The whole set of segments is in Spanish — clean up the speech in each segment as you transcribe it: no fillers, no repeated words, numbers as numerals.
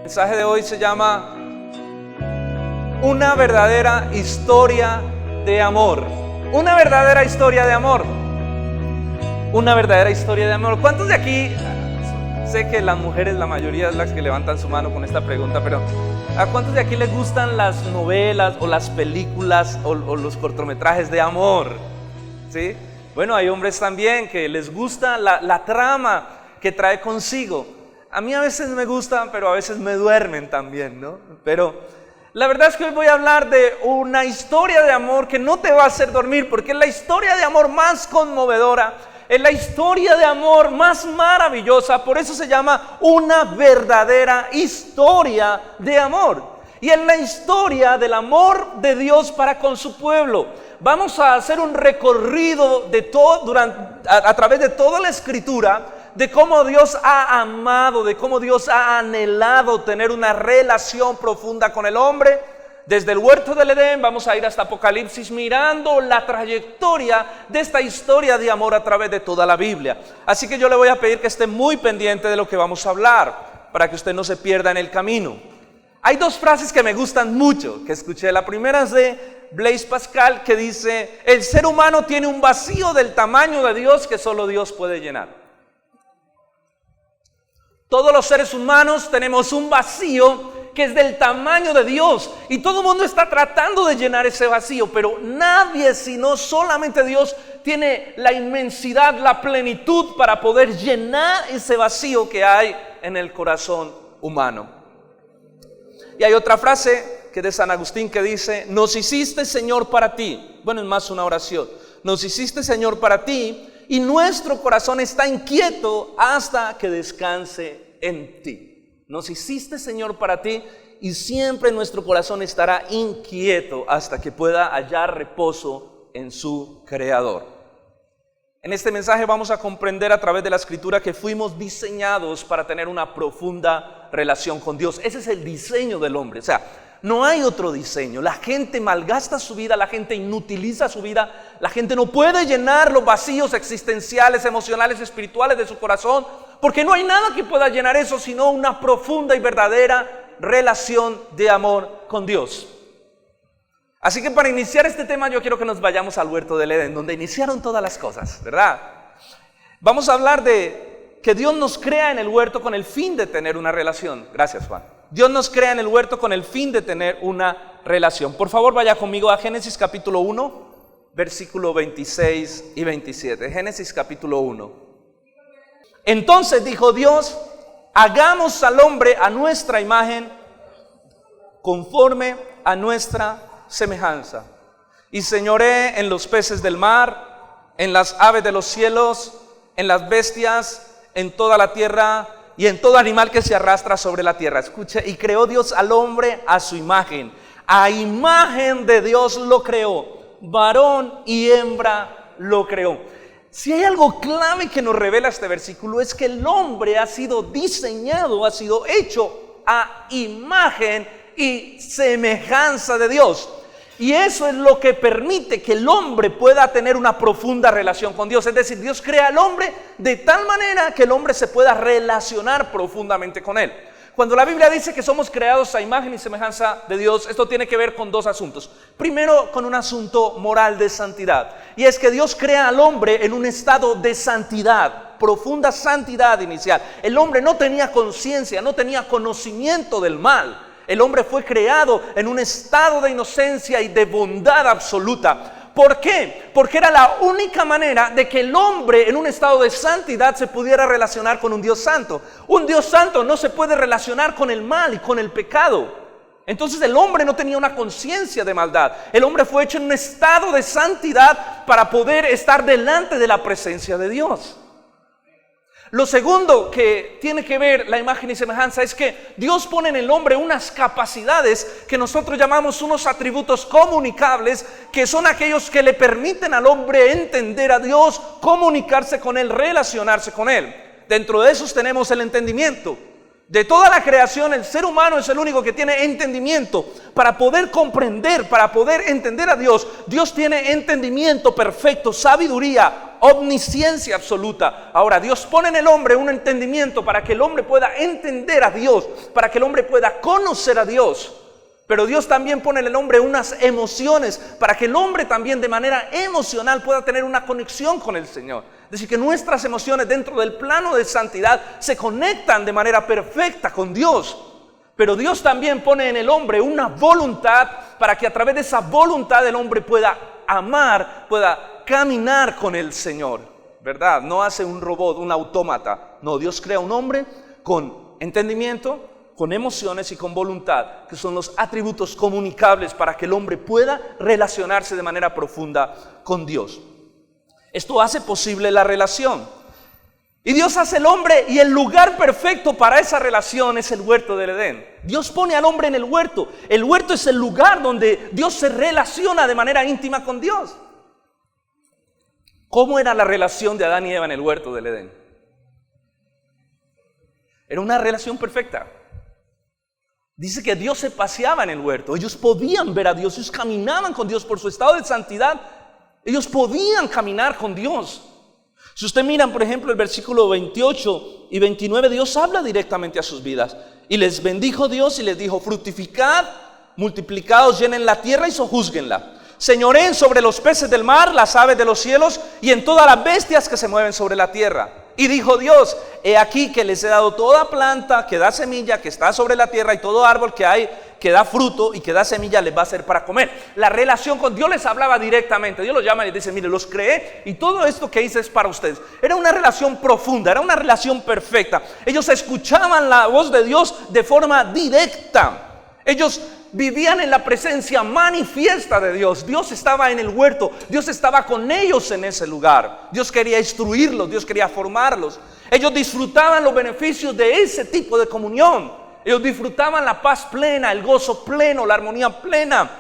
El mensaje de hoy se llama Una verdadera historia de amor. Una verdadera historia de amor. Una verdadera historia de amor. ¿Cuántos de aquí? Sé que las mujeres, la mayoría es las que levantan su mano con esta pregunta, pero ¿a cuántos de aquí les gustan las novelas o las películas o los cortometrajes de amor? ¿Sí? Bueno, hay hombres también que les gusta la trama que trae consigo. A mí a veces me gustan, pero a veces me duermen también, ¿no? Pero la verdad es que hoy voy a hablar de una historia de amor que no te va a hacer dormir, porque es la historia de amor más conmovedora, es la historia de amor más maravillosa, por eso se llama una verdadera historia de amor. Y es la historia del amor de Dios para con su pueblo. Vamos a hacer un recorrido de todo, a través de toda la Escritura, de cómo Dios ha amado, de cómo Dios ha anhelado tener una relación profunda con el hombre. Desde el huerto del Edén vamos a ir hasta Apocalipsis mirando la trayectoria de esta historia de amor a través de toda la Biblia. Así que yo le voy a pedir que esté muy pendiente de lo que vamos a hablar, para que usted no se pierda en el camino. Hay dos frases que me gustan mucho, que escuché. La primera es de Blaise Pascal, que dice: el ser humano tiene un vacío del tamaño de Dios que solo Dios puede llenar. Todos los seres humanos tenemos un vacío que es del tamaño de Dios, y todo el mundo está tratando de llenar ese vacío, pero nadie, sino solamente Dios, tiene la inmensidad, la plenitud para poder llenar ese vacío que hay en el corazón humano. Y hay otra frase que de San Agustín que dice: nos hiciste, Señor, para ti. Bueno, es más una oración. Nos hiciste, Señor, para ti, y nuestro corazón está inquieto hasta que descanse en ti. Nos hiciste, Señor, para ti, y siempre nuestro corazón estará inquieto hasta que pueda hallar reposo en su Creador. En este mensaje vamos a comprender a través de la Escritura que fuimos diseñados para tener una profunda relación con Dios. Ese es el diseño del hombre. O sea, no hay otro diseño. La gente malgasta su vida, la gente inutiliza su vida, la gente no puede llenar los vacíos existenciales, emocionales, espirituales de su corazón, porque no hay nada que pueda llenar eso sino una profunda y verdadera relación de amor con Dios. Así que para iniciar este tema yo quiero que nos vayamos al huerto del Edén, donde iniciaron todas las cosas, ¿verdad? Vamos a hablar de que Dios nos crea en el huerto con el fin de tener una relación. Gracias, Juan. Dios nos crea en el huerto con el fin de tener una relación. Por favor, vaya conmigo a Génesis capítulo 1, versículo 26 y 27. Génesis capítulo 1. Entonces dijo Dios: hagamos al hombre a nuestra imagen, conforme a nuestra semejanza, y señoree en los peces del mar, en las aves de los cielos, en las bestias, en toda la tierra y en todo animal que se arrastra sobre la tierra. Escuche: y creó Dios al hombre a su imagen, a imagen de Dios lo creó, varón y hembra lo creó. Si hay algo clave que nos revela este versículo, es que el hombre ha sido diseñado, ha sido hecho a imagen y semejanza de Dios. Y eso es lo que permite que el hombre pueda tener una profunda relación con Dios. Es decir, Dios crea al hombre de tal manera que el hombre se pueda relacionar profundamente con él. Cuando la Biblia dice que somos creados a imagen y semejanza de Dios, esto tiene que ver con dos asuntos. Primero, con un asunto moral de santidad. Y es que Dios crea al hombre en un estado de santidad, profunda santidad inicial. El hombre no tenía conciencia, no tenía conocimiento del mal. El hombre fue creado en un estado de inocencia y de bondad absoluta. ¿Por qué? Porque era la única manera de que el hombre en un estado de santidad se pudiera relacionar con un Dios santo. Un Dios santo no se puede relacionar con el mal y con el pecado. Entonces el hombre no tenía una conciencia de maldad. El hombre fue hecho en un estado de santidad para poder estar delante de la presencia de Dios. Lo segundo que tiene que ver la imagen y semejanza es que Dios pone en el hombre unas capacidades que nosotros llamamos unos atributos comunicables, que son aquellos que le permiten al hombre entender a Dios, comunicarse con Él, relacionarse con Él. Dentro de esos tenemos el entendimiento. De toda la creación, el ser humano es el único que tiene entendimiento para poder comprender, para poder entender a Dios. Dios tiene entendimiento perfecto, sabiduría, omnisciencia absoluta. Ahora, Dios pone en el hombre un entendimiento para que el hombre pueda entender a Dios, para que el hombre pueda conocer a Dios. Pero Dios también pone en el hombre unas emociones para que el hombre también de manera emocional pueda tener una conexión con el Señor. Es decir, que nuestras emociones dentro del plano de santidad se conectan de manera perfecta con Dios. Pero Dios también pone en el hombre una voluntad para que a través de esa voluntad el hombre pueda amar, pueda caminar con el Señor, ¿verdad? No hace un robot, un autómata. No, Dios crea un hombre con entendimiento, con emociones y con voluntad, que son los atributos comunicables para que el hombre pueda relacionarse de manera profunda con Dios. Esto hace posible la relación. Y Dios hace el hombre, y el lugar perfecto para esa relación es el huerto del Edén. Dios pone al hombre en el huerto. El huerto es el lugar donde Dios se relaciona de manera íntima con Dios. ¿Cómo era la relación de Adán y Eva en el huerto del Edén? Era una relación perfecta. Dice que Dios se paseaba en el huerto. Ellos podían ver a Dios, ellos caminaban con Dios por su estado de santidad. Ellos podían caminar con Dios. Si usted mira, por ejemplo, el versículo 28 y 29, Dios habla directamente a sus vidas. Y les bendijo Dios y les dijo: fructificad, multiplicaos, llenen la tierra y sojúzguenla. Señoreen sobre los peces del mar, las aves de los cielos y en todas las bestias que se mueven sobre la tierra. Y dijo Dios: he aquí que les he dado toda planta que da semilla, que está sobre la tierra, y todo árbol que hay, que da fruto y que da semilla, les va a ser para comer. La relación con Dios les hablaba directamente. Dios los llama y les dice: mire, los creé y todo esto que hice es para ustedes. Era una relación profunda, era una relación perfecta. Ellos escuchaban la voz de Dios de forma directa. Ellos vivían en la presencia manifiesta de Dios. Dios estaba en el huerto, Dios estaba con ellos en ese lugar. Dios quería instruirlos, Dios quería formarlos. Ellos disfrutaban los beneficios de ese tipo de comunión. Ellos disfrutaban la paz plena, el gozo pleno, la armonía plena,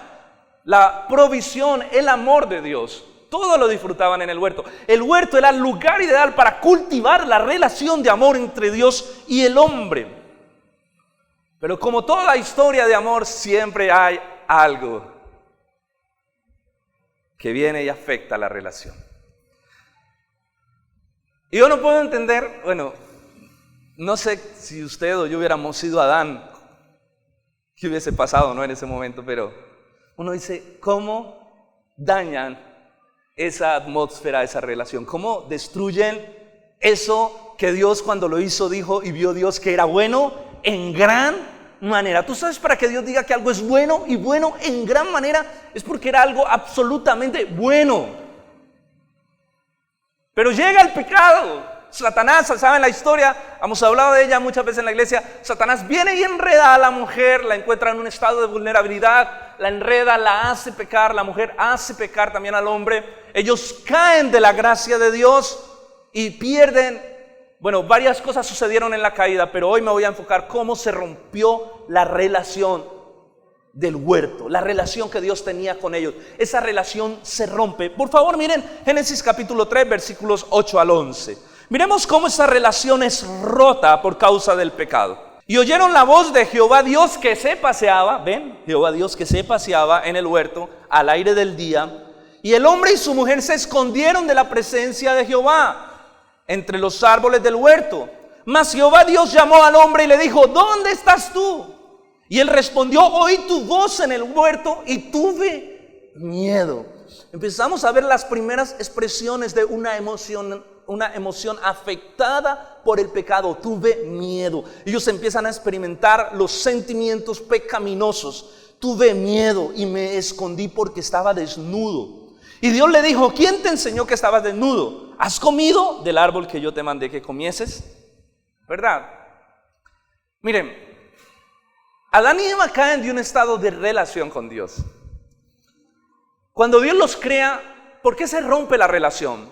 la provisión, el amor de Dios. Todo lo disfrutaban en el huerto. El huerto era el lugar ideal para cultivar la relación de amor entre Dios y el hombre. Pero como toda historia de amor, siempre hay algo que viene y afecta la relación. Y yo no puedo entender, bueno, no sé si usted o yo hubiéramos sido Adán, qué hubiese pasado, ¿no?, en ese momento, pero uno dice: ¿cómo dañan esa atmósfera, esa relación? ¿Cómo destruyen eso que Dios, cuando lo hizo, dijo y vio Dios que era bueno en gran manera? Tú sabes, para que Dios diga que algo es bueno y bueno en gran manera, es porque era algo absolutamente bueno. Pero llega el pecado. Satanás, ¿saben la historia? Hemos hablado de ella muchas veces en la iglesia. Satanás viene y enreda a la mujer, la encuentra en un estado de vulnerabilidad, la enreda, la hace pecar, la mujer hace pecar también al hombre. Ellos caen de la gracia de Dios y pierden. Bueno, varias cosas sucedieron en la caída, pero hoy me voy a enfocar cómo se rompió la relación del huerto, la relación que Dios tenía con ellos. Esa relación se rompe. Por favor, miren Génesis capítulo 3, versículos 8 al 11. Miremos cómo esa relación es rota por causa del pecado. Y oyeron la voz de Jehová Dios que se paseaba, ven, Jehová Dios que se paseaba en el huerto al aire del día. Y el hombre y su mujer se escondieron de la presencia de Jehová entre los árboles del huerto. Mas Jehová Dios llamó al hombre y le dijo: ¿dónde estás tú? Y él respondió: oí tu voz en el huerto y tuve miedo. Empezamos a ver las primeras expresiones de una emoción afectada por el pecado. Tuve miedo. Ellos empiezan a experimentar los sentimientos pecaminosos. Tuve miedo y me escondí porque estaba desnudo. Y Dios le dijo: ¿quién te enseñó que estabas desnudo? ¿Has comido del árbol que yo te mandé que comieses? ¿Verdad? Miren, Adán y Eva caen de un estado de relación con Dios. Cuando Dios los crea, ¿por qué se rompe la relación?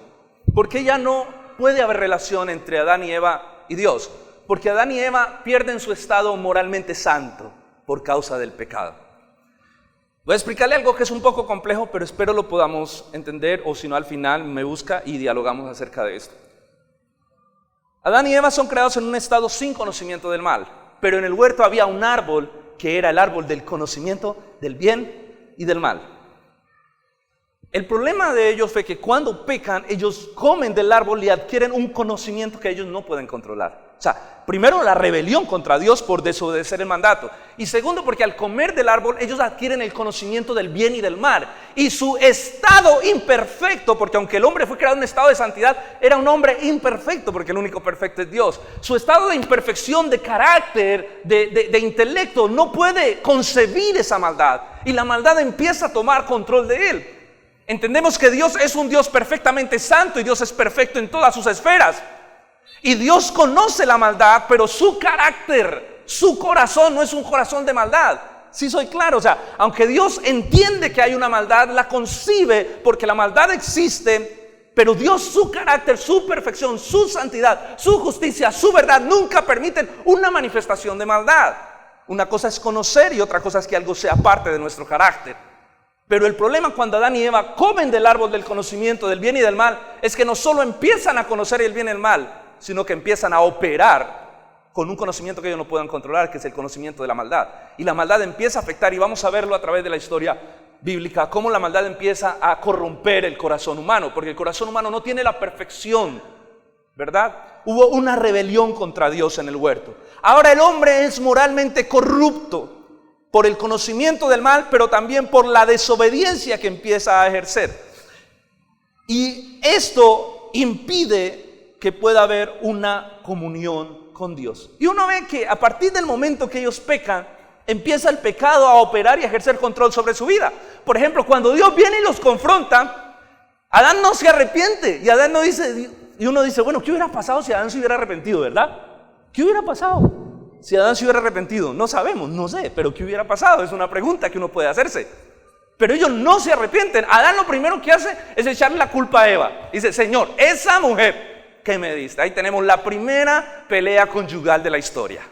¿Por qué ya no puede haber relación entre Adán y Eva y Dios? Porque Adán y Eva pierden su estado moralmente santo por causa del pecado. Voy a explicarle algo que es un poco complejo, pero espero lo podamos entender, o si no, al final me busca y dialogamos acerca de esto. Adán y Eva son creados en un estado sin conocimiento del mal. pero en el huerto había un árbol que era el árbol del conocimiento del bien y del mal. El problema de ellos fue que cuando pecan, ellos comen del árbol y adquieren un conocimiento que ellos no pueden controlar. O sea, primero la rebelión contra Dios por desobedecer el mandato. Y segundo, porque al comer del árbol, ellos adquieren el conocimiento del bien y del mal. Y su estado imperfecto, porque aunque el hombre fue creado en un estado de santidad, era un hombre imperfecto, porque el único perfecto es Dios. Su estado de imperfección, de carácter, de intelecto, no puede concebir esa maldad. Y la maldad empieza a tomar control de él. Entendemos que Dios es un Dios perfectamente santo y Dios es perfecto en todas sus esferas. Y Dios conoce la maldad, pero su carácter, su corazón no es un corazón de maldad. Sí soy claro, o sea, aunque Dios entiende que hay una maldad, la concibe porque la maldad existe, pero Dios, su carácter, su perfección, su santidad, su justicia, su verdad, nunca permiten una manifestación de maldad. Una cosa es conocer y otra cosa es que algo sea parte de nuestro carácter. Pero el problema cuando Adán y Eva comen del árbol del conocimiento del bien y del mal es que no solo empiezan a conocer el bien y el mal, sino que empiezan a operar con un conocimiento que ellos no puedan controlar, que es el conocimiento de la maldad. Y la maldad empieza a afectar, y vamos a verlo a través de la historia bíblica, cómo la maldad empieza a corromper el corazón humano, porque el corazón humano no tiene la perfección, ¿verdad? Hubo una rebelión contra Dios en el huerto. Ahora el hombre es moralmente corrupto por el conocimiento del mal, pero también por la desobediencia que empieza a ejercer. Y esto impide que pueda haber una comunión con Dios. Y uno ve que a partir del momento que ellos pecan, empieza el pecado a operar y a ejercer control sobre su vida. Por ejemplo, cuando Dios viene y los confronta, Adán no se arrepiente. Y Adán no dice, y uno dice, bueno, ¿qué hubiera pasado si Adán se hubiera arrepentido, verdad? ¿Qué hubiera pasado si Adán se hubiera arrepentido? No sabemos, no sé, pero ¿qué hubiera pasado? Es una pregunta que uno puede hacerse. Pero ellos no se arrepienten. Adán lo primero que hace es echarle la culpa a Eva. Dice, Señor, esa mujer que me diste. Ahí tenemos la primera pelea conyugal de la historia.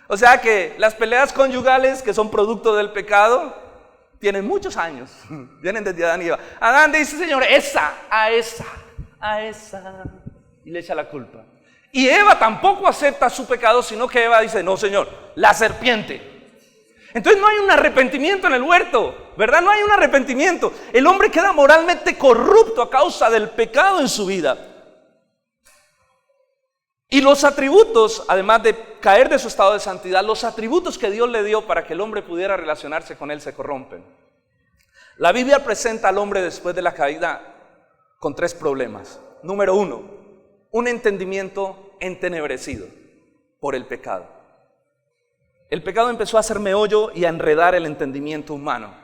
O sea que las peleas conyugales que son producto del pecado tienen muchos años. Vienen desde Adán y Eva. Adán dice, Señor, a esa. Y le echa la culpa. Y Eva tampoco acepta su pecado, sino que Eva dice, no, Señor, la serpiente. Entonces no hay un arrepentimiento en el huerto, ¿verdad? No hay un arrepentimiento. El hombre queda moralmente corrupto a causa del pecado en su vida. Y los atributos, además de caer de su estado de santidad, los atributos que Dios le dio para que el hombre pudiera relacionarse con él se corrompen. La Biblia presenta al hombre después de la caída con 3 problemas. Número 1, un entendimiento entenebrecido por el pecado. El pecado empezó a hacer meollo y a enredar el entendimiento humano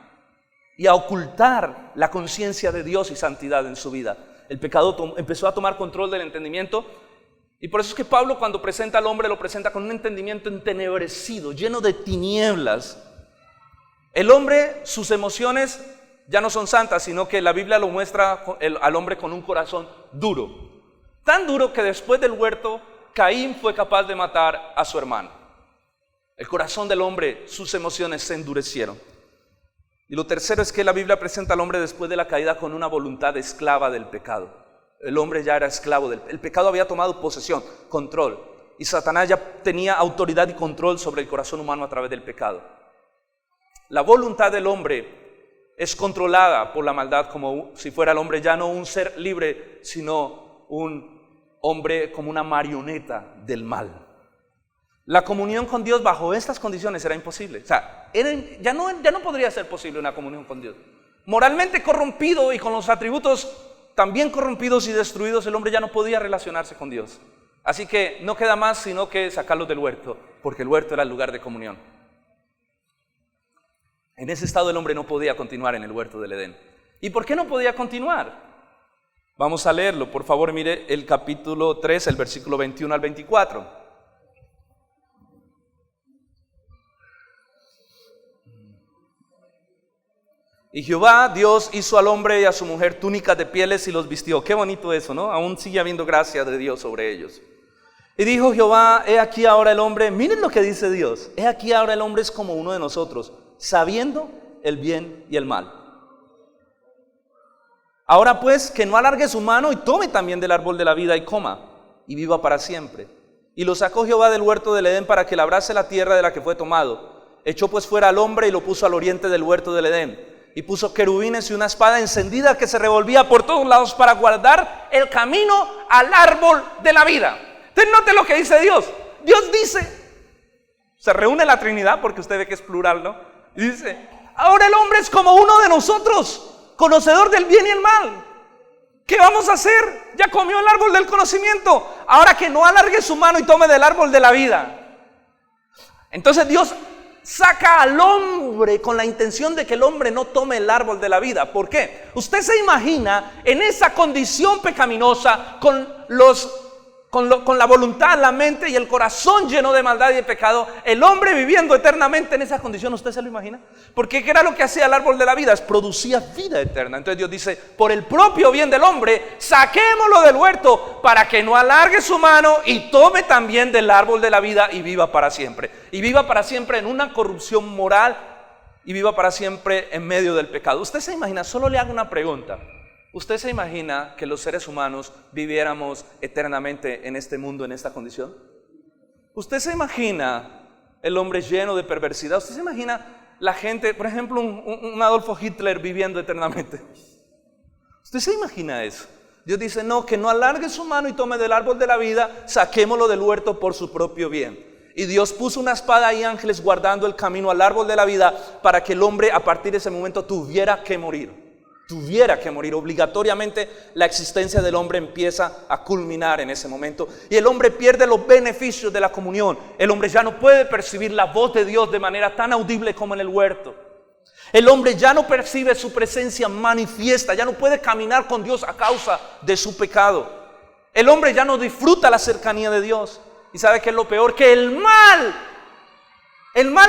y a ocultar la conciencia de Dios y santidad en su vida. El pecado empezó a tomar control del entendimiento. Y por eso es que Pablo, cuando presenta al hombre, lo presenta con un entendimiento entenebrecido, lleno de tinieblas. El hombre, sus emociones ya no son santas, sino que la Biblia lo muestra al hombre con un corazón duro. Tan duro que después del huerto, Caín fue capaz de matar a su hermano. El corazón del hombre, sus emociones se endurecieron. Y lo tercero es que la Biblia presenta al hombre después de la caída con una voluntad esclava del pecado. El hombre ya era esclavo el pecado, había tomado posesión, control. Y Satanás ya tenía autoridad y control sobre el corazón humano a través del pecado. La voluntad del hombre es controlada por la maldad, como si fuera el hombre ya no un ser libre, sino un hombre como una marioneta del mal. La comunión con Dios bajo estas condiciones era imposible. O sea, ya no podría ser posible una comunión con Dios. Moralmente corrompido y con los atributos también corrompidos y destruidos, el hombre ya no podía relacionarse con Dios. Así que no queda más sino que sacarlos del huerto, porque el huerto era el lugar de comunión. En ese estado el hombre no podía continuar en el huerto del Edén. ¿Y por qué no podía continuar? Vamos a leerlo, por favor, mire el capítulo 3, el versículo 21 al 24. Y Jehová Dios hizo al hombre y a su mujer túnicas de pieles y los vistió. Qué bonito eso, ¿no? Aún sigue habiendo gracia de Dios sobre ellos. Y dijo Jehová, he aquí ahora el hombre, miren lo que dice Dios, he aquí ahora el hombre es como uno de nosotros, sabiendo el bien y el mal. Ahora pues, que no alargue su mano y tome también del árbol de la vida y coma, y viva para siempre. Y lo sacó Jehová del huerto del Edén para que labrase la tierra de la que fue tomado. Echó pues fuera al hombre y lo puso al oriente del huerto del Edén. Y puso querubines y una espada encendida que se revolvía por todos lados para guardar el camino al árbol de la vida. Entonces note lo que dice Dios. Dios dice, se reúne la Trinidad, porque usted ve que es plural, ¿no? Y dice, ahora el hombre es como uno de nosotros, conocedor del bien y el mal. ¿Qué vamos a hacer? Ya comió el árbol del conocimiento. Ahora que no alargue su mano y tome del árbol de la vida. Entonces Dios saca al hombre con la intención de que el hombre no tome el árbol de la vida. ¿Por qué? Usted se imagina en esa condición pecaminosa, con la voluntad, la mente y el corazón lleno de maldad y de pecado, el hombre viviendo eternamente en esa condición. ¿Usted se lo imagina? Porque ¿qué era lo que hacía el árbol de la vida? Producía vida eterna. Entonces Dios dice, por el propio bien del hombre, saquémoslo del huerto para que no alargue su mano y tome también del árbol de la vida y viva para siempre. Y viva para siempre en una corrupción moral y viva para siempre en medio del pecado. ¿Usted se imagina? Solo le hago una pregunta. ¿Usted se imagina que los seres humanos viviéramos eternamente en este mundo, en esta condición? ¿Usted se imagina el hombre lleno de perversidad? ¿Usted se imagina la gente, por ejemplo, un Adolfo Hitler viviendo eternamente? ¿Usted se imagina eso? Dios dice, no, que no alargue su mano y tome del árbol de la vida, saquémoslo del huerto por su propio bien. Y Dios puso una espada y ángeles guardando el camino al árbol de la vida para que el hombre a partir de ese momento tuviera que morir. Obligatoriamente la existencia del hombre empieza a culminar en ese momento y el hombre pierde los beneficios de la comunión. El hombre ya no puede percibir la voz de Dios de manera tan audible como en el huerto. El hombre ya no percibe su presencia manifiesta, ya no puede caminar con Dios a causa de su pecado. El hombre ya no disfruta la cercanía de Dios. ¿Y sabe qué es lo peor? Que el mal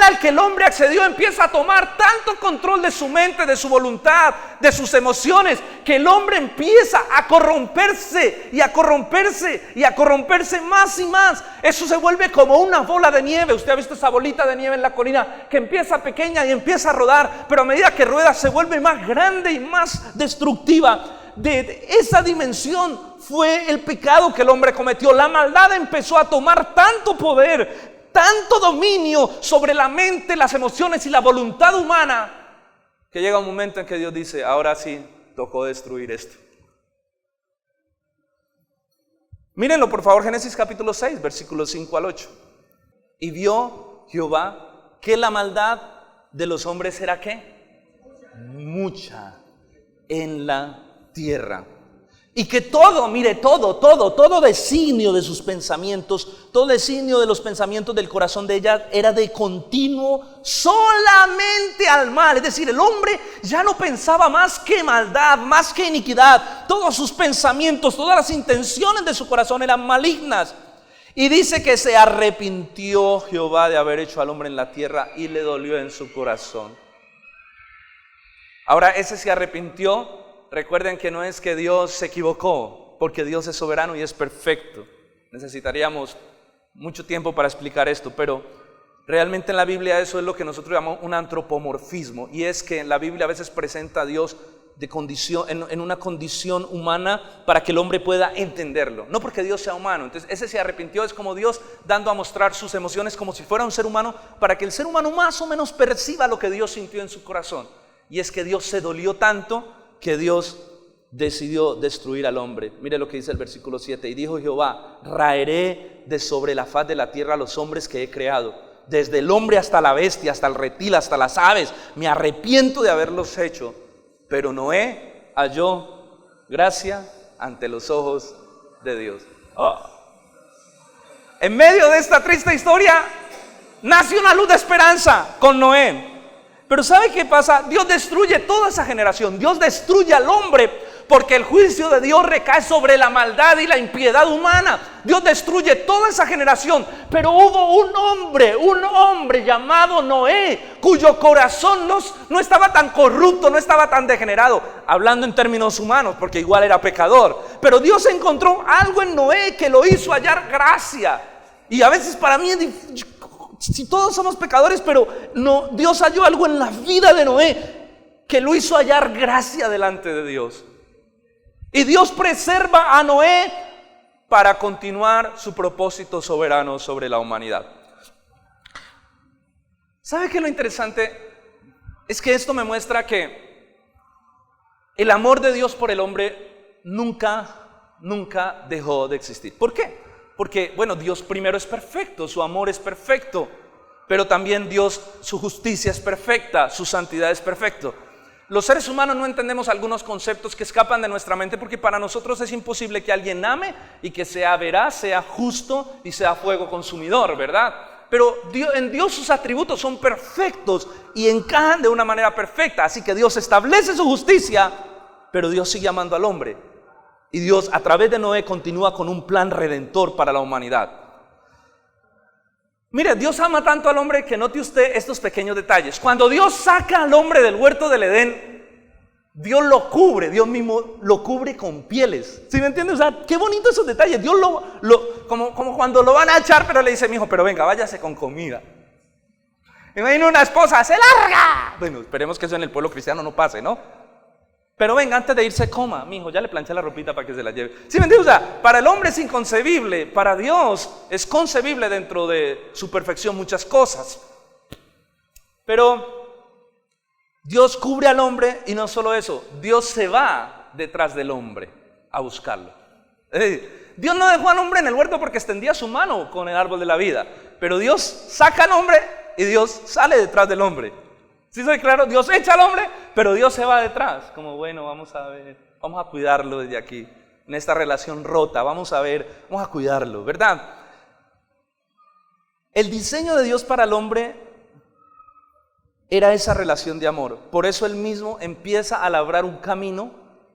al que el hombre accedió empieza a tomar tanto control de su mente, de su voluntad, de sus emociones, que el hombre empieza a corromperse y a corromperse y a corromperse más y más. Eso se vuelve como una bola de nieve. Usted ha visto esa bolita de nieve en la colina que empieza pequeña y empieza a rodar, pero a medida que rueda se vuelve más grande y más destructiva. De esa dimensión fue el pecado que el hombre cometió. La maldad empezó a tomar tanto poder, tanto dominio sobre la mente, las emociones y la voluntad humana, que llega un momento en que Dios dice, ahora sí, tocó destruir esto. Mírenlo por favor, Génesis capítulo 6, versículos 5 al 8. Y vio Jehová que la maldad de los hombres era ¿qué? Mucha en la tierra. Y que todo designio de sus pensamientos, todo designio de los pensamientos del corazón de ella era de continuo solamente al mal. Es decir, el hombre ya no pensaba más que maldad, más que iniquidad. Todos sus pensamientos, todas las intenciones de su corazón eran malignas. Y dice que se arrepintió Jehová de haber hecho al hombre en la tierra y le dolió en su corazón. Ahora, ese se arrepintió. Recuerden que no es que Dios se equivocó, porque Dios es soberano y es perfecto. Necesitaríamos mucho tiempo para explicar esto, pero realmente en la Biblia eso es lo que nosotros llamamos un antropomorfismo, y es que la Biblia a veces presenta a Dios de condición, en una condición humana para que el hombre pueda entenderlo, no porque Dios sea humano. Entonces ese se arrepintió es como Dios dando a mostrar sus emociones como si fuera un ser humano, para que el ser humano más o menos perciba lo que Dios sintió en su corazón. Y es que Dios se dolió tanto que Dios decidió destruir al hombre. Mire lo que dice el versículo 7. Y dijo Jehová, raeré de sobre la faz de la tierra a los hombres que he creado, desde el hombre hasta la bestia, hasta el reptil, hasta las aves. Me arrepiento de haberlos hecho. Pero Noé halló gracia ante los ojos de Dios. En medio de esta triste historia nace una luz de esperanza con Noé. Pero ¿sabe qué pasa? Dios destruye toda esa generación. Dios destruye al hombre porque el juicio de Dios recae sobre la maldad y la impiedad humana. Dios destruye toda esa generación. Pero hubo un hombre llamado Noé, cuyo corazón no estaba tan corrupto, no estaba tan degenerado, hablando en términos humanos, porque igual era pecador. Pero Dios encontró algo en Noé que lo hizo hallar gracia. Y a veces para mí es difícil. Si todos somos pecadores, pero no, Dios halló algo en la vida de Noé que lo hizo hallar gracia delante de Dios. Y Dios preserva a Noé para continuar su propósito soberano sobre la humanidad. ¿Sabe qué es lo interesante? Es que esto me muestra que el amor de Dios por el hombre nunca dejó de existir. ¿Por qué? Porque, bueno, Dios primero es perfecto, su amor es perfecto, pero también Dios, su justicia es perfecta, su santidad es perfecto. Los seres humanos no entendemos algunos conceptos que escapan de nuestra mente porque para nosotros es imposible que alguien ame y que sea veraz, sea justo y sea fuego consumidor, ¿verdad? Pero en Dios sus atributos son perfectos y encajan de una manera perfecta. Así que Dios establece su justicia, pero Dios sigue amando al hombre. Y Dios a través de Noé continúa con un plan redentor para la humanidad. Mire, Dios ama tanto al hombre que note usted estos pequeños detalles. Cuando Dios saca al hombre del huerto del Edén, Dios lo cubre, Dios mismo lo cubre con pieles. ¿Sí me entiende? O sea, qué bonito esos detalles. Dios como cuando lo van a echar, pero le dice, mijo, pero venga, váyase con comida. Imagina una esposa, ¡se larga! Bueno, esperemos que eso en el pueblo cristiano no pase, ¿no? Pero venga, antes de irse coma, mijo, ya le planché la ropita para que se la lleve. ¿Sí me entiendes? O sea, para el hombre es inconcebible, para Dios es concebible dentro de su perfección muchas cosas. Pero Dios cubre al hombre y no solo eso, Dios se va detrás del hombre a buscarlo. Dios no dejó al hombre en el huerto porque extendía su mano con el árbol de la vida, pero Dios saca al hombre y Dios sale detrás del hombre. ¿Sí soy claro? Dios echa al hombre, pero Dios se va detrás. Como bueno, vamos a ver, vamos a cuidarlo desde aquí, en esta relación rota, vamos a ver, vamos a cuidarlo, ¿verdad? El diseño de Dios para el hombre era esa relación de amor. Por eso Él mismo empieza a labrar un camino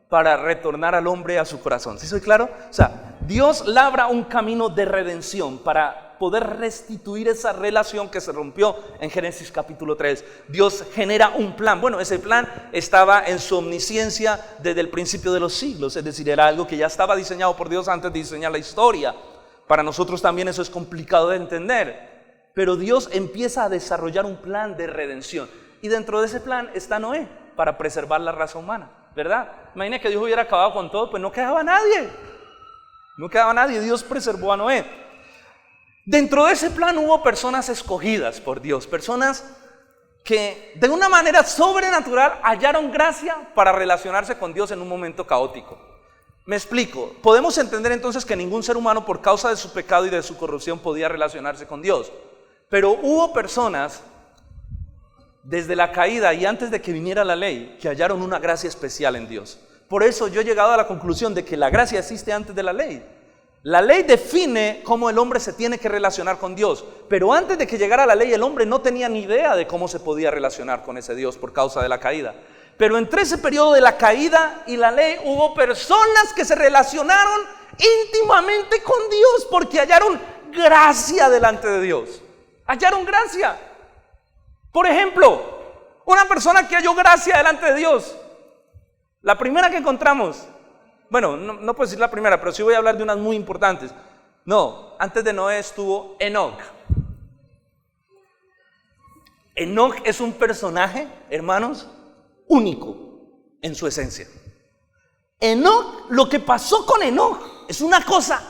para retornar al hombre a su corazón. ¿Sí soy claro? O sea, Dios labra un camino de redención para poder restituir esa relación que se rompió en Génesis capítulo 3. Dios genera un plan. Bueno, ese plan estaba en su omnisciencia desde el principio de los siglos, es decir, era algo que ya estaba diseñado por Dios antes de diseñar la historia. Para nosotros también eso es complicado de entender, pero Dios empieza a desarrollar un plan de redención y dentro de ese plan está Noé para preservar la raza humana, ¿verdad? Imagina que Dios hubiera acabado con todo, pues no quedaba nadie. No quedaba nadie, Dios preservó a Noé. Dentro de ese plan hubo personas escogidas por Dios, personas que de una manera sobrenatural hallaron gracia para relacionarse con Dios en un momento caótico. Me explico, podemos entender entonces que ningún ser humano por causa de su pecado y de su corrupción podía relacionarse con Dios, pero hubo personas desde la caída y antes de que viniera la ley que hallaron una gracia especial en Dios. Por eso yo he llegado a la conclusión de que la gracia existe antes de la ley. La ley define cómo el hombre se tiene que relacionar con Dios, pero antes de que llegara la ley el hombre no tenía ni idea de cómo se podía relacionar con ese Dios por causa de la caída. Pero entre ese periodo de la caída y la ley hubo personas que se relacionaron íntimamente con Dios porque hallaron gracia delante de Dios. Hallaron gracia. Por ejemplo, una persona que halló gracia delante de Dios, la primera que encontramos. Bueno, no puedo decir la primera, pero sí voy a hablar de unas muy importantes. No, antes de Noé estuvo Enoc. Enoc es un personaje, hermanos, único en su esencia. Enoc, lo que pasó con Enoc es una cosa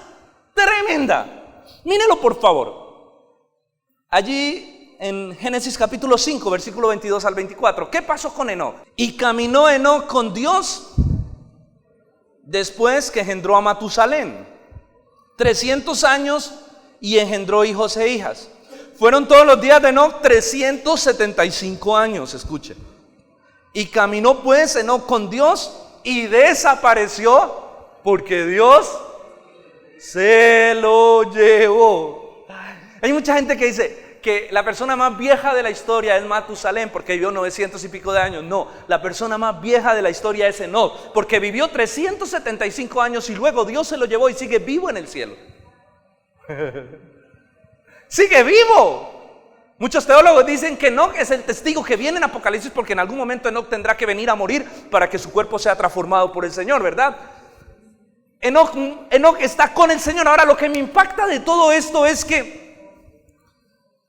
tremenda. Mírenlo por favor. Allí en Génesis capítulo 5, versículo 22 al 24. ¿Qué pasó con Enoc? Y caminó Enoc con Dios después que engendró a Matusalén 300 años y engendró hijos e hijas. Fueron todos los días de Enoc 375 años, escuchen. Y caminó pues Enoc con Dios y desapareció porque Dios se lo llevó. Hay mucha gente que dice que la persona más vieja de la historia es Matusalén porque vivió 900 y pico de años. No, la persona más vieja de la historia es Enoc porque vivió 375 años y luego Dios se lo llevó y sigue vivo en el cielo. Sigue vivo. Muchos teólogos dicen que Enoc es el testigo que viene en Apocalipsis porque en algún momento Enoc tendrá que venir a morir para que su cuerpo sea transformado por el Señor, ¿verdad? Enoc está con el Señor. Ahora lo que me impacta de todo esto es que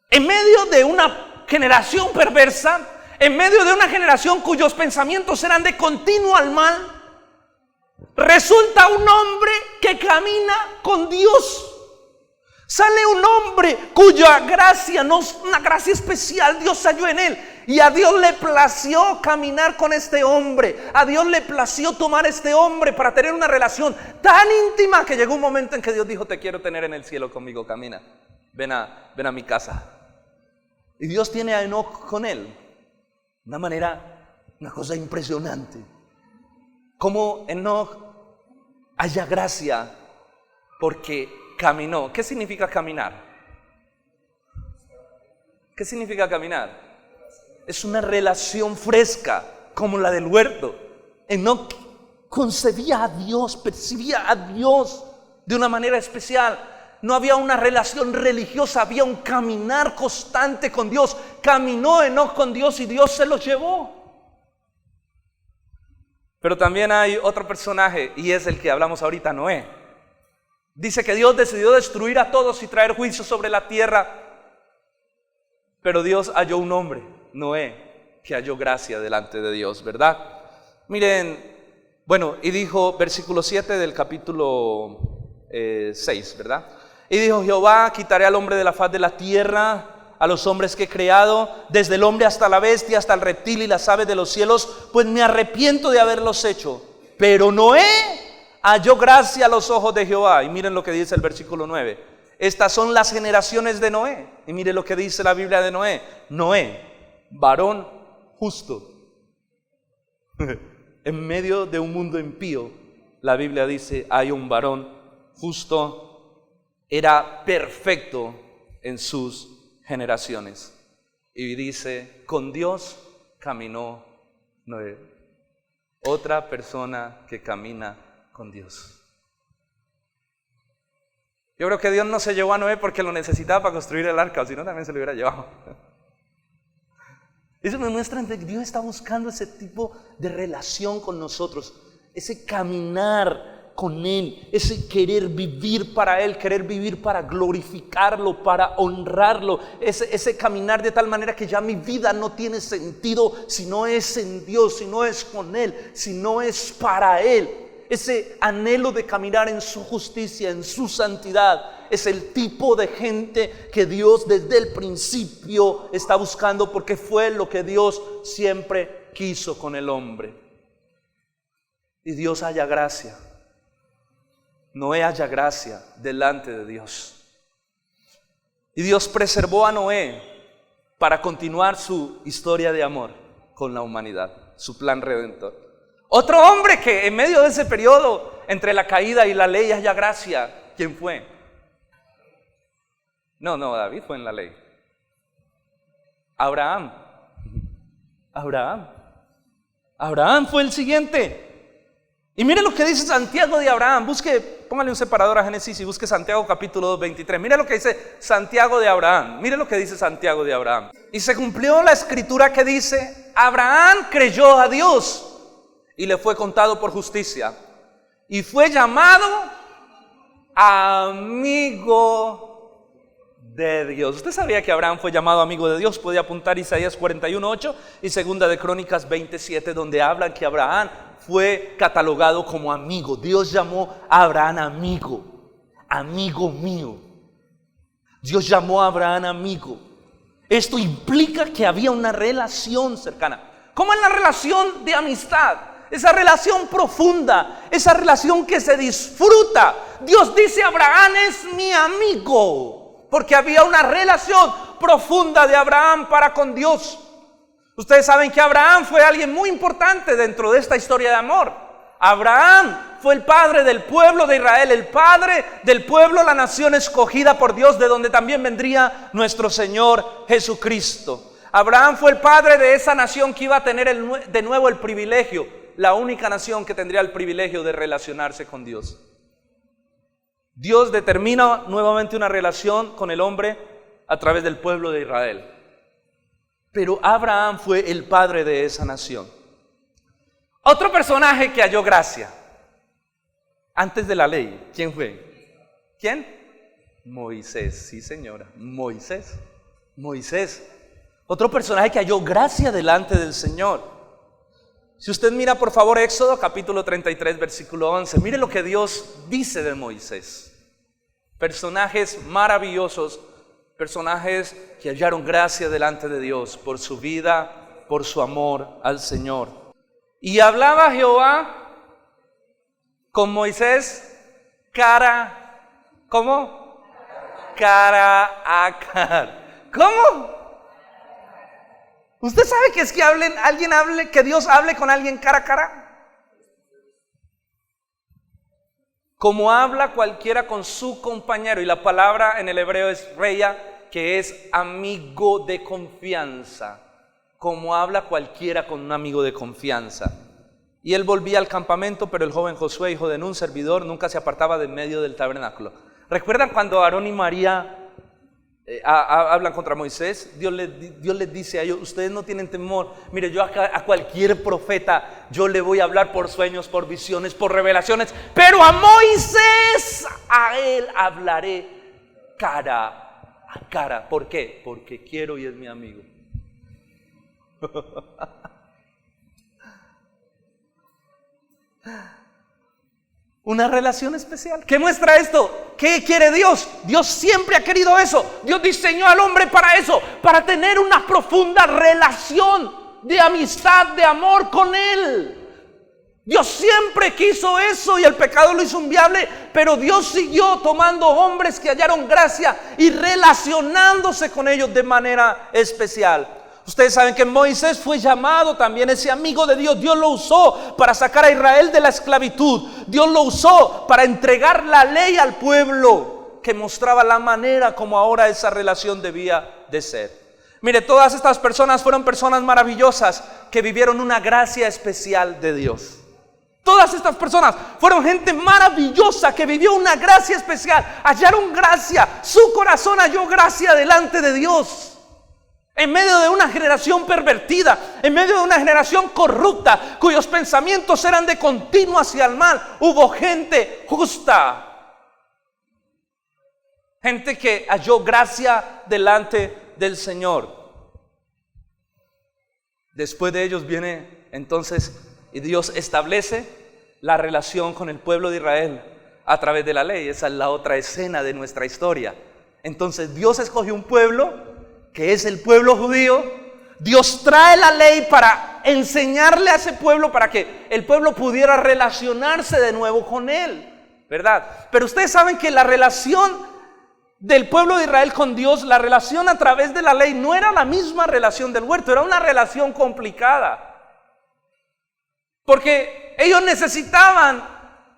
en medio de una generación perversa, en medio de una generación cuyos pensamientos eran de continuo al mal, resulta un hombre que camina con Dios. Sale un hombre cuya gracia, no es una gracia especial, Dios halló en él. Y a Dios le plació caminar con este hombre. A Dios le plació tomar a este hombre para tener una relación tan íntima que llegó un momento en que Dios dijo: te quiero tener en el cielo conmigo, camina, ven a mi casa. Y Dios tiene a Enoc con él. Una cosa impresionante. Como Enoc haya gracia porque caminó. ¿Qué significa caminar? ¿Qué significa caminar? Es una relación fresca, como la del huerto. Enoc concebía a Dios, percibía a Dios de una manera especial. No había una relación religiosa, había un caminar constante con Dios. Caminó Enoc con Dios y Dios se lo llevó. Pero también hay otro personaje, y es el que hablamos ahorita, Noé. Dice que Dios decidió destruir a todos y traer juicio sobre la tierra. Pero Dios halló un hombre, Noé, que halló gracia delante de Dios, ¿verdad? Miren, bueno, y dijo, versículo 7 del capítulo 6, ¿verdad? Y dijo Jehová: quitaré al hombre de la faz de la tierra, a los hombres que he creado, desde el hombre hasta la bestia, hasta el reptil y las aves de los cielos, pues me arrepiento de haberlos hecho. Pero Noé halló gracia a los ojos de Jehová. Y miren lo que dice el versículo 9. Estas son las generaciones de Noé. Y miren lo que dice la Biblia de Noé. Noé, varón justo. En medio de un mundo impío, la Biblia dice: hay un varón justo. Era perfecto en sus generaciones. Y dice: con Dios caminó Noé. Otra persona que camina con Dios. Yo creo que Dios no se llevó a Noé porque lo necesitaba para construir el arca, o si no también se lo hubiera llevado. Eso me muestra que Dios está buscando ese tipo de relación con nosotros, ese caminar con Él, ese querer vivir para Él, querer vivir para glorificarlo, para honrarlo, ese caminar de tal manera que ya mi vida no tiene sentido si no es en Dios, si no es con Él, si no es para Él. Ese anhelo de caminar en su justicia, en su santidad, es el tipo de gente que Dios desde el principio está buscando, porque fue lo que Dios siempre quiso con el hombre. Y Dios halla gracia. Noé halla gracia delante de Dios. Y Dios preservó a Noé para continuar su historia de amor con la humanidad, su plan redentor. Otro hombre que en medio de ese periodo entre la caída y la ley haya gracia, ¿quién fue? No, David fue en la ley. Abraham fue el siguiente. Y mire lo que dice Santiago de Abraham. Póngale un separador a Génesis y busque Santiago capítulo 2, 23. Mire lo que dice Santiago de Abraham. Mire lo que dice Santiago de Abraham. Y se cumplió la escritura que dice: Abraham creyó a Dios y le fue contado por justicia, y fue llamado amigo de Dios. ¿Usted sabía que Abraham fue llamado amigo de Dios? Puede apuntar Isaías 41:8 y segunda de Crónicas 27, donde hablan que Abraham fue catalogado como amigo. Dios llamó a Abraham amigo mío. Dios llamó a Abraham amigo. Esto implica que había una relación cercana. ¿Cómo es la relación de amistad? Esa relación profunda, esa relación que se disfruta. Dios dice: Abraham es mi amigo, porque había una relación profunda de Abraham para con Dios. Ustedes saben que Abraham fue alguien muy importante dentro de esta historia de amor. Abraham fue el padre del pueblo de Israel, el padre del pueblo, la nación escogida por Dios, de donde también vendría nuestro Señor Jesucristo. Abraham fue el padre de esa nación que iba a tener de nuevo el privilegio, la única nación que tendría el privilegio de relacionarse con Dios. Dios determina nuevamente una relación con el hombre a través del pueblo de Israel. Pero Abraham fue el padre de esa nación. Otro personaje que halló gracia antes de la ley, ¿quién fue? ¿Quién? Moisés, sí señora, Moisés. Otro personaje que halló gracia delante del Señor. Si usted mira por favor Éxodo capítulo 33 versículo 11, mire lo que Dios dice de Moisés. Personajes maravillosos, personajes que hallaron gracia delante de Dios por su vida, por su amor al Señor. Y hablaba Jehová con Moisés ¿cómo? Cara a cara. ¿Cómo? ¿Usted sabe que es que que Dios hable con alguien cara a cara? Como habla cualquiera con su compañero, y la palabra en el hebreo es reya, que es amigo de confianza. Como habla cualquiera con un amigo de confianza. Y él volvía al campamento, pero el joven Josué, hijo de Nun, servidor, nunca se apartaba de en medio del tabernáculo. ¿Recuerdan cuando Aarón y María hablan contra Moisés? Dios les dice a ellos: ustedes no tienen temor. Mire, yo a cualquier profeta yo le voy a hablar por sueños, por visiones, por revelaciones, pero a Moisés, a él hablaré cara a cara. ¿Por qué? Porque quiero y es mi amigo. Una relación especial. ¿Qué muestra esto? ¿Qué quiere Dios? Dios siempre ha querido eso. Dios diseñó al hombre para eso, para tener una profunda relación de amistad, de amor con Él. Dios siempre quiso eso y el pecado lo hizo inviable, pero Dios siguió tomando hombres que hallaron gracia y relacionándose con ellos de manera especial. Ustedes saben que Moisés fue llamado también ese amigo de Dios. Dios lo usó para sacar a Israel de la esclavitud. Dios lo usó para entregar la ley al pueblo, que mostraba la manera como ahora esa relación debía de ser. Mire, todas estas personas fueron personas maravillosas que vivieron una gracia especial de Dios. Todas estas personas fueron gente maravillosa que vivió una gracia especial. Hallaron gracia, su corazón halló gracia delante de Dios. En medio de una generación pervertida, en medio de una generación corrupta, cuyos pensamientos eran de continuo hacia el mal, hubo gente justa, gente que halló gracia delante del Señor. Después de ellos viene entonces, y Dios establece la relación con el pueblo de Israel a través de la ley. Esa es la otra escena de nuestra historia. Entonces Dios escogió un pueblo que es el pueblo judío. Dios trae la ley para enseñarle a ese pueblo, para que el pueblo pudiera relacionarse de nuevo con Él, ¿verdad? Pero ustedes saben que la relación del pueblo de Israel con Dios, la relación a través de la ley, no era la misma relación del huerto, era una relación complicada. Porque ellos necesitaban,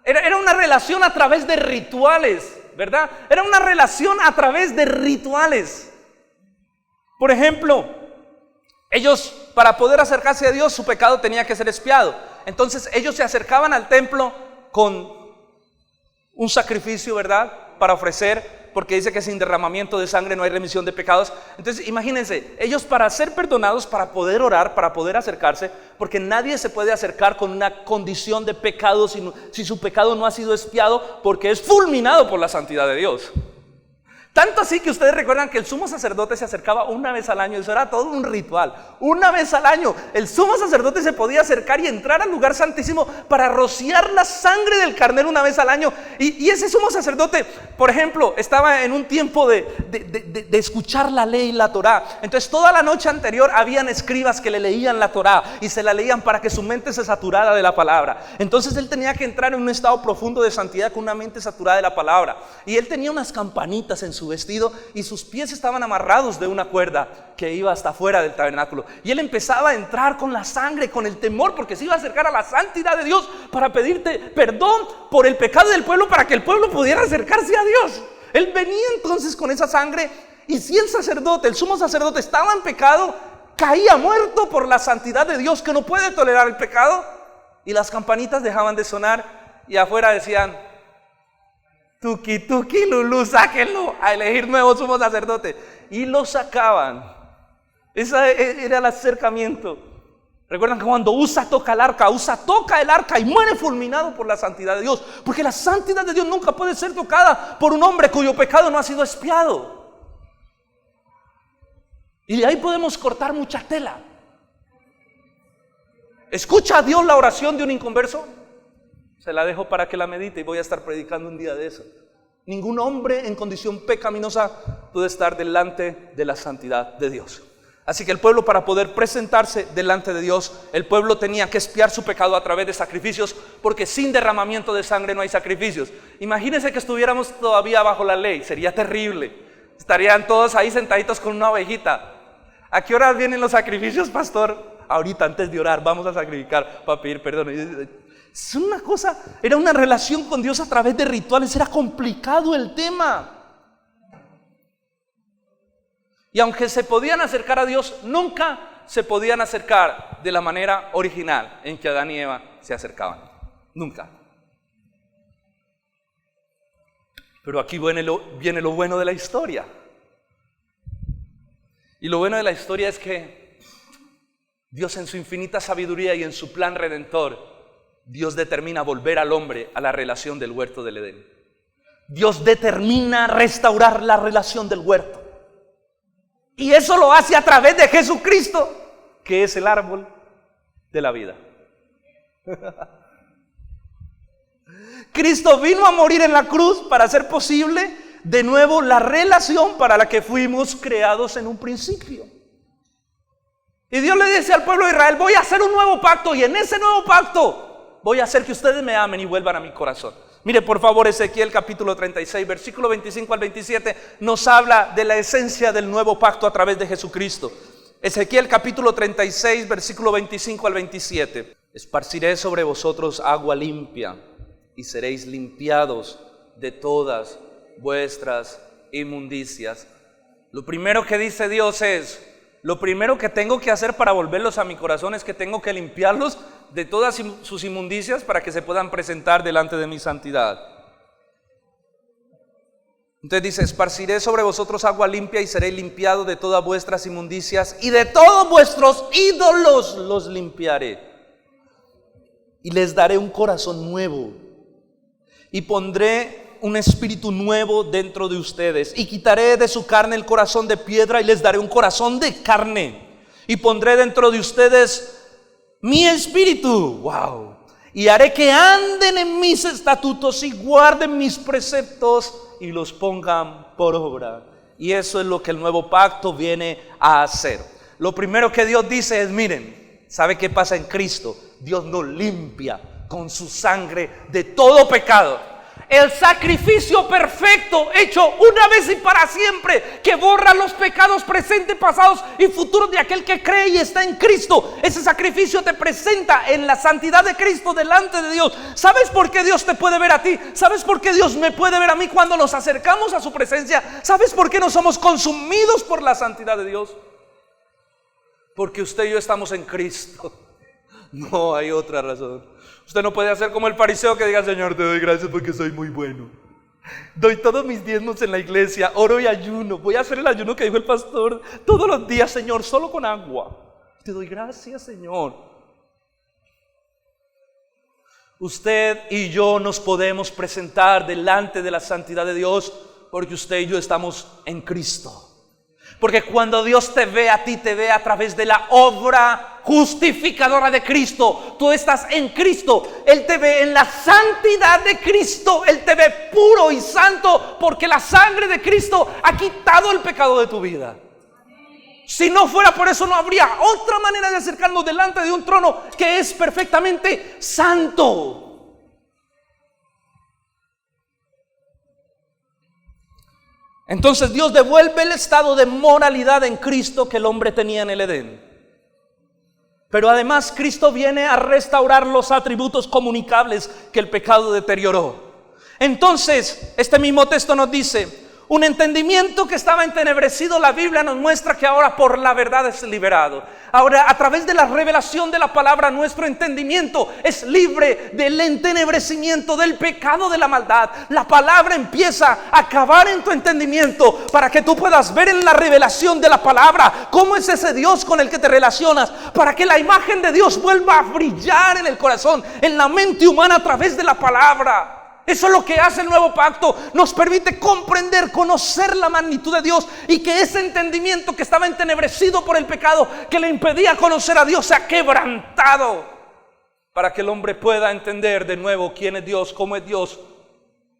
era una relación a través de rituales, ¿verdad? Era una relación a través de rituales. Por ejemplo, ellos, para poder acercarse a Dios, su pecado tenía que ser expiado. Entonces ellos se acercaban al templo con un sacrificio, ¿verdad?, para ofrecer, porque dice que sin derramamiento de sangre no hay remisión de pecados. Entonces imagínense, ellos, para ser perdonados, para poder orar, para poder acercarse, porque nadie se puede acercar con una condición de pecado si su pecado no ha sido expiado, porque es fulminado por la santidad de Dios. Tanto así que ustedes recuerdan que el sumo sacerdote se acercaba una vez al año. Eso era todo un ritual. Una vez al año el sumo sacerdote se podía acercar y entrar al lugar santísimo para rociar la sangre del carnero una vez al año. Y ese sumo sacerdote, por ejemplo, estaba en un tiempo de escuchar la ley y la Torá. Entonces toda la noche anterior habían escribas que le leían la Torá y se la leían para que su mente se saturara de la palabra. Entonces él tenía que entrar en un estado profundo de santidad con una mente saturada de la palabra. Y él tenía unas campanitas en su vestido y sus pies estaban amarrados de una cuerda que iba hasta afuera del tabernáculo. Y él empezaba a entrar con la sangre, con el temor, porque se iba a acercar a la santidad de Dios para pedirte perdón por el pecado del pueblo, para que el pueblo pudiera acercarse a Dios. Él venía entonces con esa sangre, y si el sacerdote, el sumo sacerdote, estaba en pecado, caía muerto por la santidad de Dios, que no puede tolerar el pecado. Y las campanitas dejaban de sonar y afuera decían: tuki, tuki, Lulú, sáquenlo a elegir nuevo sumo sacerdote. Y lo sacaban. Ese era el acercamiento. Recuerdan que cuando Usa toca el arca, Usa toca el arca y muere fulminado por la santidad de Dios. Porque la santidad de Dios nunca puede ser tocada por un hombre cuyo pecado no ha sido expiado. Y de ahí podemos cortar mucha tela. ¿Escucha a Dios la oración de un inconverso? Se la dejo para que la medite y voy a estar predicando un día de eso. Ningún hombre en condición pecaminosa puede estar delante de la santidad de Dios. Así que el pueblo, para poder presentarse delante de Dios, el pueblo tenía que expiar su pecado a través de sacrificios, porque sin derramamiento de sangre no hay sacrificios. Imagínense que estuviéramos todavía bajo la ley, sería terrible. Estarían todos ahí sentaditos con una ovejita. ¿A qué horas vienen los sacrificios, pastor? Ahorita, antes de orar, vamos a sacrificar para pedir perdón. Es una cosa, era una relación con Dios a través de rituales, era complicado el tema. Y aunque se podían acercar a Dios, nunca se podían acercar de la manera original en que Adán y Eva se acercaban. Nunca. Pero aquí viene lo bueno de la historia. Y lo bueno de la historia es que Dios, en su infinita sabiduría y en su plan redentor, Dios determina volver al hombre a la relación del huerto del Edén. Dios determina restaurar la relación del huerto. Y eso lo hace a través de Jesucristo, que es el árbol de la vida. Cristo vino a morir en la cruz para hacer posible de nuevo la relación para la que fuimos creados en un principio. Y Dios le dice al pueblo de Israel: voy a hacer un nuevo pacto, y en ese nuevo pacto voy a hacer que ustedes me amen y vuelvan a mi corazón. Mire por favor Ezequiel capítulo 36, versículo 25 al 27, nos habla de la esencia del nuevo pacto a través de Jesucristo. Ezequiel capítulo 36, versículo 25 al 27. Esparciré sobre vosotros agua limpia, y seréis limpiados de todas vuestras inmundicias. Lo primero que dice Dios es: lo primero que tengo que hacer para volverlos a mi corazón es que tengo que limpiarlos de todas sus inmundicias para que se puedan presentar delante de mi santidad. Entonces dice: esparciré sobre vosotros agua limpia, y seréis limpiados de todas vuestras inmundicias, y de todos vuestros ídolos los limpiaré. Y les daré un corazón nuevo, y pondré un espíritu nuevo dentro de ustedes, y quitaré de su carne el corazón de piedra, y les daré un corazón de carne, y pondré dentro de ustedes mi espíritu. Wow. Y haré que anden en mis estatutos y guarden mis preceptos y los pongan por obra. Y eso es lo que el nuevo pacto viene a hacer. Lo primero que Dios dice es: miren, ¿sabe qué pasa en Cristo? Dios nos limpia con su sangre de todo pecado. El sacrificio perfecto hecho una vez y para siempre, que borra los pecados presentes, pasados y futuros de aquel que cree y está en Cristo. Ese sacrificio te presenta en la santidad de Cristo delante de Dios. ¿Sabes por qué Dios te puede ver a ti? ¿Sabes por qué Dios me puede ver a mí cuando nos acercamos a su presencia? ¿Sabes por qué no somos consumidos por la santidad de Dios? Porque usted y yo estamos en Cristo. No hay otra razón. Usted no puede hacer como el fariseo que diga: Señor, te doy gracias porque soy muy bueno. Doy todos mis diezmos en la iglesia, oro y ayuno. Voy a hacer el ayuno que dijo el pastor todos los días, Señor, solo con agua. Te doy gracias, Señor. Usted y yo nos podemos presentar delante de la santidad de Dios porque usted y yo estamos en Cristo. Porque cuando Dios te ve a ti, te ve a través de la obra justificadora de Cristo. Tú estás en Cristo. Él te ve en la santidad de Cristo. Él te ve puro y santo, porque la sangre de Cristo ha quitado el pecado de tu vida. Si no fuera por eso, no habría otra manera de acercarnos delante de un trono que es perfectamente santo. Entonces Dios devuelve el estado de moralidad en Cristo que el hombre tenía en el Edén. Pero además Cristo viene a restaurar los atributos comunicables que el pecado deterioró. Entonces este mismo texto nos dice: un entendimiento que estaba entenebrecido, la Biblia nos muestra que ahora por la verdad es liberado. Ahora, a través de la revelación de la palabra, nuestro entendimiento es libre del entenebrecimiento, del pecado, de la maldad. La palabra empieza a acabar en tu entendimiento para que tú puedas ver en la revelación de la palabra cómo es ese Dios con el que te relacionas, para que la imagen de Dios vuelva a brillar en el corazón, en la mente humana, a través de la palabra. Eso es lo que hace el nuevo pacto. Nos permite comprender, conocer la magnitud de Dios, y que ese entendimiento que estaba entenebrecido por el pecado, que le impedía conocer a Dios, se ha quebrantado. para que el hombre pueda entender de nuevo quién es Dios, cómo es Dios,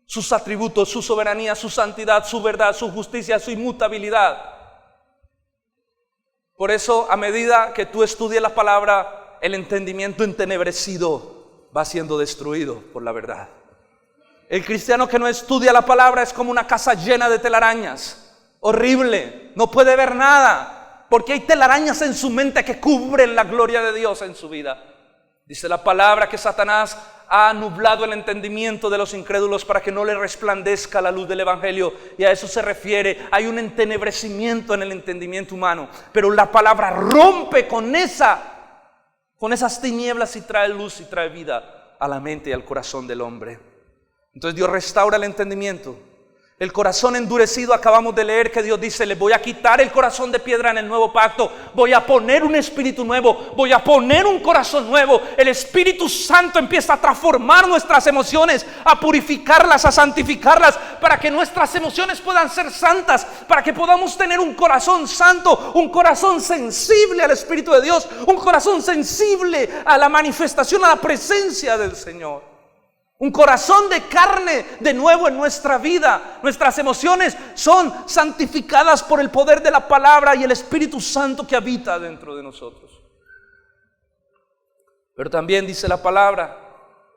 sus atributos, su soberanía, su santidad, su verdad, su justicia, su inmutabilidad. Por eso, a medida que tú estudias la palabra, el entendimiento entenebrecido va siendo destruido por la verdad. El cristiano que no estudia la palabra es como una casa llena de telarañas. Horrible, no puede ver nada, porque hay telarañas en su mente que cubren la gloria de Dios en su vida. Dice la palabra que Satanás ha nublado el entendimiento de los incrédulos para que no le resplandezca la luz del evangelio, y a eso se refiere. Hay un entenebrecimiento en el entendimiento humano, pero la palabra rompe con esas tinieblas y trae luz y trae vida a la mente y al corazón del hombre. Entonces Dios restaura el entendimiento. El corazón endurecido, acabamos de leer que Dios dice: les voy a quitar el corazón de piedra en el nuevo pacto, voy a poner un espíritu nuevo, voy a poner un corazón nuevo. El Espíritu Santo empieza a transformar nuestras emociones, a purificarlas, a santificarlas, para que nuestras emociones puedan ser santas, para que podamos tener un corazón santo, un corazón sensible al Espíritu de Dios, un corazón sensible a la manifestación, a la presencia del Señor. Un corazón de carne de nuevo en nuestra vida. Nuestras emociones son santificadas por el poder de la palabra y el Espíritu Santo que habita dentro de nosotros. Pero también dice la palabra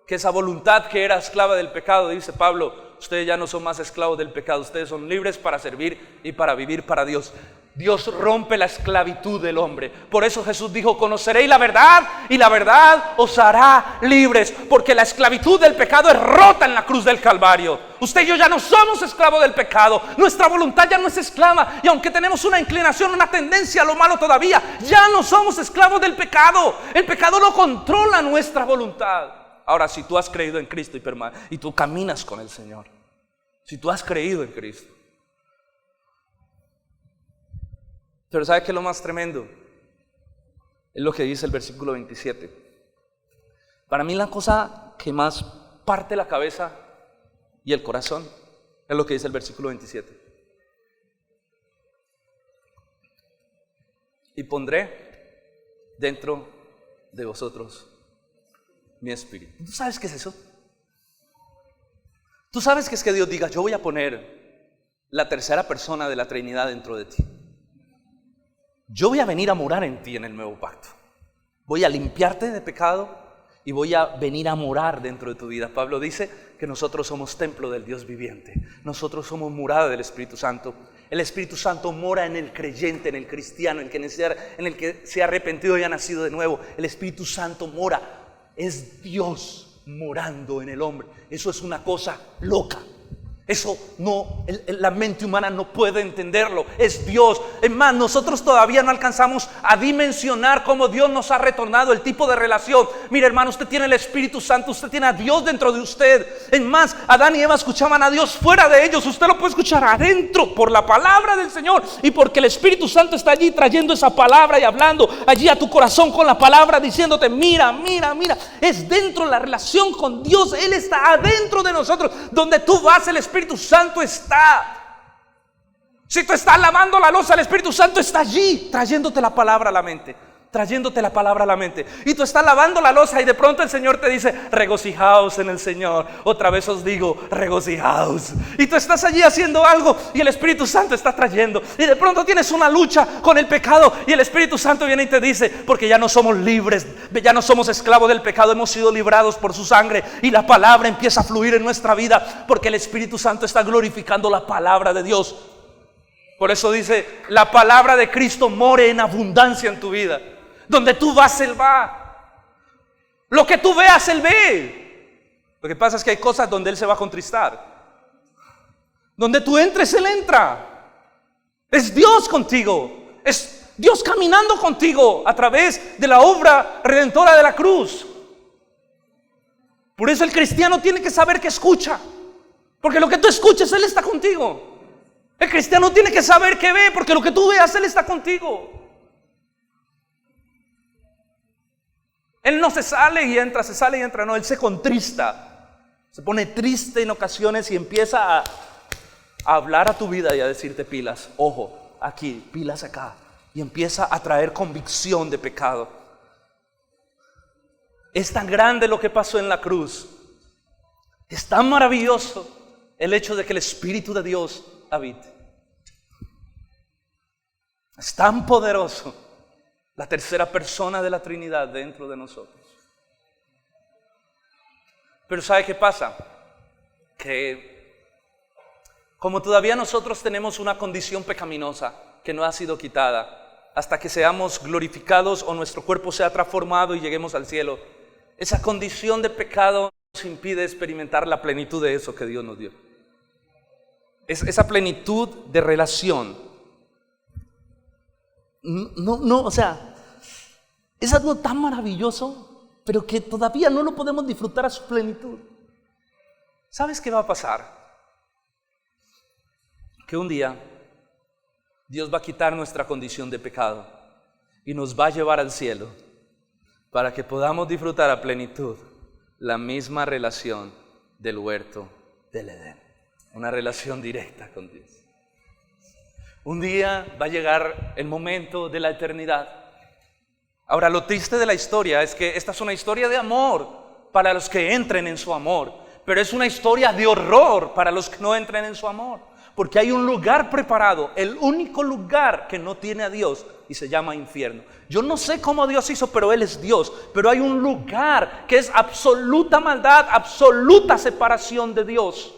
que esa voluntad que era esclava del pecado, dice Pablo, ustedes ya no son más esclavos del pecado, ustedes son libres para servir y para vivir para Dios. Dios rompe la esclavitud del hombre. Por eso Jesús dijo: conoceréis la verdad y la verdad os hará libres. Porque la esclavitud del pecado es rota en la cruz del Calvario. Usted y yo ya no somos esclavos del pecado. Nuestra voluntad ya no es esclava. Y aunque tenemos una inclinación, una tendencia a lo malo todavía, ya no somos esclavos del pecado. El pecado no controla nuestra voluntad. Ahora, si tú has creído en Cristo y tú caminas con el Señor, si tú has creído en Cristo. Pero ¿sabe qué es lo más tremendo? Es lo que dice el versículo 27. Para mí la cosa que más parte la cabeza y el corazón es lo que dice el versículo 27. Y pondré dentro de vosotros mi espíritu. ¿Tú sabes qué es eso? ¿Tú sabes qué es que Dios diga: yo voy a poner la tercera persona de la Trinidad dentro de ti? Yo voy a venir a morar en ti en el nuevo pacto. Voy a limpiarte de pecado y voy a venir a morar dentro de tu vida. Pablo dice que nosotros somos templo del Dios viviente. Nosotros somos morada del Espíritu Santo. El Espíritu Santo mora en el creyente, en el cristiano, en el que se ha arrepentido y ha nacido de nuevo. El Espíritu Santo mora. Es Dios morando en el hombre. Eso es una cosa loca. Eso no, la mente humana no puede entenderlo. Es Dios. Es más, nosotros todavía no alcanzamos a dimensionar cómo Dios nos ha retornado el tipo de relación. Mire, hermano, usted tiene el Espíritu Santo, usted tiene a Dios dentro de usted. Es más, Adán y Eva escuchaban a Dios fuera de ellos. Usted lo puede escuchar adentro por la palabra del Señor, y porque el Espíritu Santo está allí trayendo esa palabra y hablando allí a tu corazón con la palabra, diciéndote: mira, mira, mira. Es dentro la relación con Dios. Él está adentro de nosotros. Donde tú vas, el Espíritu Santo está. Si tú estás lavando la loza, el Espíritu Santo está allí trayéndote la palabra a la mente. Trayéndote la palabra a la mente. Y tú estás lavando la loza y de pronto el Señor te dice: regocijaos en el Señor. Otra vez os digo, regocijaos. Y tú estás allí haciendo algo y el Espíritu Santo está trayendo. Y de pronto tienes una lucha con el pecado y el Espíritu Santo viene y te dice: porque ya no somos libres, ya no somos esclavos del pecado, hemos sido librados por su sangre. Y la palabra empieza a fluir en nuestra vida, porque el Espíritu Santo está glorificando la palabra de Dios. Por eso dice: la palabra de Cristo more en abundancia en tu vida. Donde tú vas, Él va. Lo que tú veas, Él ve. Lo que pasa es que hay cosas donde Él se va a contristar. Donde tú entres, Él entra. Es Dios contigo. Es Dios caminando contigo a través de la obra redentora de la cruz. Por eso el cristiano tiene que saber que escucha. Porque lo que tú escuches, Él está contigo. El cristiano tiene que saber que ve, porque lo que tú veas, Él está contigo. Él no se sale y entra, se sale y entra, no, Él se contrista, se pone triste en ocasiones y empieza a hablar a tu vida y a decirte: pilas, ojo, aquí, pilas acá, y empieza a traer convicción de pecado. Es tan grande lo que pasó en la cruz. Es tan maravilloso el hecho de que el Espíritu de Dios habite. Es tan poderoso la tercera persona de la Trinidad dentro de nosotros. Pero ¿sabe qué pasa? Que como todavía nosotros tenemos una condición pecaminosa que no ha sido quitada hasta que seamos glorificados o nuestro cuerpo sea transformado y lleguemos al cielo, esa condición de pecado nos impide experimentar la plenitud de eso que Dios nos dio. Esa plenitud de relación. No, o sea, es algo tan maravilloso, pero que todavía no lo podemos disfrutar a su plenitud. ¿Sabes qué va a pasar? Que un día Dios va a quitar nuestra condición de pecado y nos va a llevar al cielo para que podamos disfrutar a plenitud la misma relación del huerto del Edén. Una relación directa con Dios. Un día va a llegar el momento de la eternidad. Ahora, lo triste de la historia es que esta es una historia de amor para los que entren en su amor, pero es una historia de horror para los que no entren en su amor, porque hay un lugar preparado, el único lugar que no tiene a Dios, y se llama infierno. Yo no sé cómo Dios hizo, pero Él es Dios. Pero hay un lugar que es absoluta maldad, absoluta separación de Dios.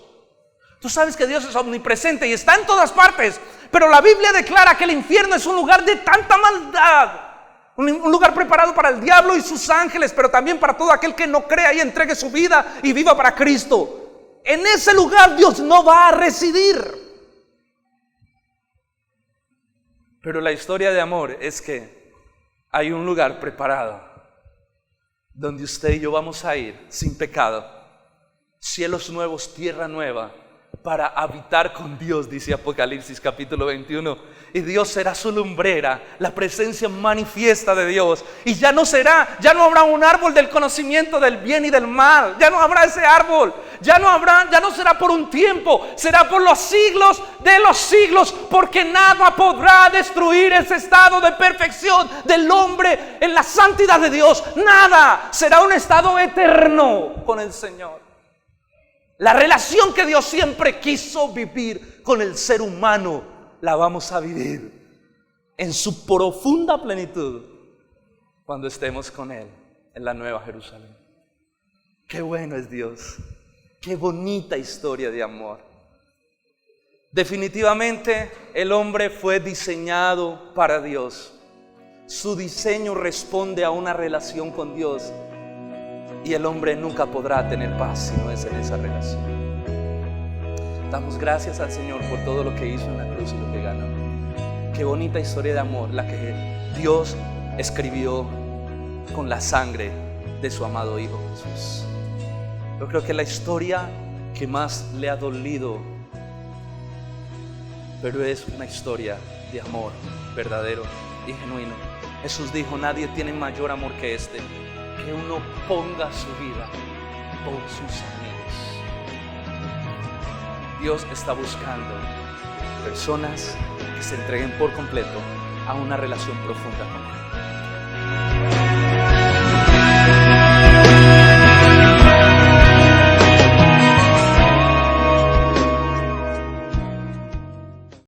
Tú sabes que Dios es omnipresente y está en todas partes, pero la Biblia declara que el infierno es un lugar de tanta maldad, un lugar preparado para el diablo y sus ángeles, pero también para todo aquel que no crea y entregue su vida y viva para Cristo. En ese lugar Dios no va a residir. Pero la historia de amor es que hay un lugar preparado donde usted y yo vamos a ir sin pecado, cielos nuevos, tierra nueva, para habitar con Dios, dice Apocalipsis capítulo 21. Y Dios será su lumbrera, la presencia manifiesta de Dios. Y ya no habrá un árbol del conocimiento del bien y del mal. Ya no habrá ese árbol. Ya no será por un tiempo, será por los siglos de los siglos, porque nada podrá destruir ese estado de perfección del hombre en la santidad de Dios. Nada, será un estado eterno con el Señor. La relación que Dios siempre quiso vivir con el ser humano, la vamos a vivir en su profunda plenitud cuando estemos con Él en la Nueva Jerusalén. Qué bueno es Dios, qué bonita historia de amor. Definitivamente el hombre fue diseñado para Dios. Su diseño responde a una relación con Dios. Y el hombre nunca podrá tener paz si no es en esa relación. Damos gracias al Señor por todo lo que hizo en la cruz y lo que ganó. Qué bonita historia de amor la que Dios escribió con la sangre de su amado Hijo Jesús. Yo creo que la historia que más le ha dolido, pero es una historia de amor verdadero y genuino. Jesús dijo: nadie tiene mayor amor que este, que uno ponga su vida por sus amigos. Dios está buscando personas que se entreguen por completo a una relación profunda con Él.